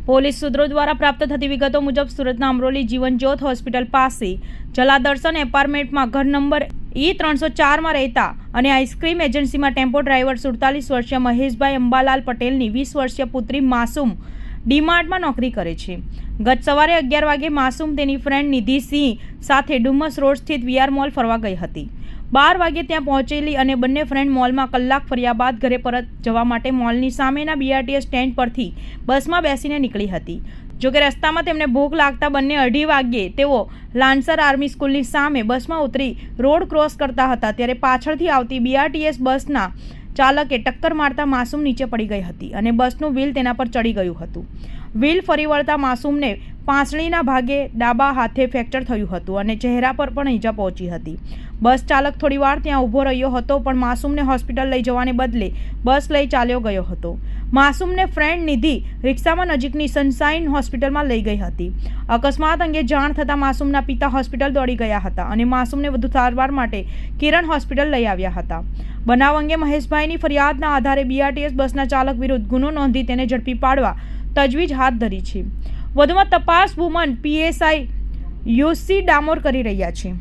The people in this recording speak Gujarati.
પોલીસ સૂત્રો દ્વારા પ્રાપ્ત થતી વિગતો મુજબ સુરતના અમરોલી જીવનજ્યોત હોસ્પિટલ પાસે જલાદર્શન એપાર્ટમેન્ટમાં ઘર નંબર E304માં રહેતા અને આઈસ્ક્રીમ એજન્સીમાં ટેમ્પો ડ્રાઈવર 47 વર્ષીય મહેશભાઈ અંબાલાલ પટેલની 20 વર્ષીય પુત્રી માસૂમ ડીમાર્ટમાં નોકરી કરે છે. ગત સવારે 11 વાગે માસૂમ તેની ફ્રેન્ડ નિધિ સિંહ સાથે ડુમસ રોડ સ્થિત વીઆર મોલ ફરવા ગઈ હતી. 12 વાગે ત્યાં પહોંચેલી અને બંને ફ્રેન્ડ મોલમાં કલાક ફર્યા બાદ ઘરે પરત જવા માટે મોલની સામેના બીઆરટીએસ સ્ટેન્ડ પરથી બસમાં બેસીને નીકળી હતી. જોકે રસ્તામાં તેમને ભૂખ લાગતા બંને 2:30 વાગ્યે તેઓ લાન્સર આર્મી સ્કૂલની સામે બસમાં ઉતરી રોડ ક્રોસ કરતા હતા ત્યારે પાછળથી આવતી બીઆરટીએસ બસના ચાલકે ટક્કર મારતા માસૂમ નીચે પડી ગઈ હતી અને બસનું વ્હીલ તેના પર ચડી ગયું હતું. વ્હીલ ફરી વળતા માસૂમને પાંસળીના ભાગે ડાબા હાથે ફ્રેક્ચર થયું હતું અને ચહેરા પર પણ ઈજા પહોંચી હતી. બસ ચાલક થોડીવાર ત્યાં ઊભો રહ્યો હતો પણ માસૂમને હોસ્પિટલ લઈ જવાને બદલે બસ લઈ ચાલ્યો ગયો હતો. માસૂમને ફ્રેન્ડ નિધિ રિક્ષામાં નજીકની સનશાઇન હોસ્પિટલમાં લઈ ગઈ હતી. અકસ્માત અંગે જાણ થતાં માસૂમના પિતા હોસ્પિટલ દોડી ગયા હતા અને માસૂમને વધુ સારવાર માટે કિરણ હોસ્પિટલ લઈ આવ્યા હતા. બનાવ અંગે મહેશભાઈની ફરિયાદના આધારે બીઆરટીએસ બસના ચાલક વિરુદ્ધ ગુનો નોંધી તેને ઝડપી પાડવા તજવીજ હાથ ધરી છે. વધુમાં તપાસ વુમન પીએસઆઈ યુસી ડામોર કરી રહ્યા છે.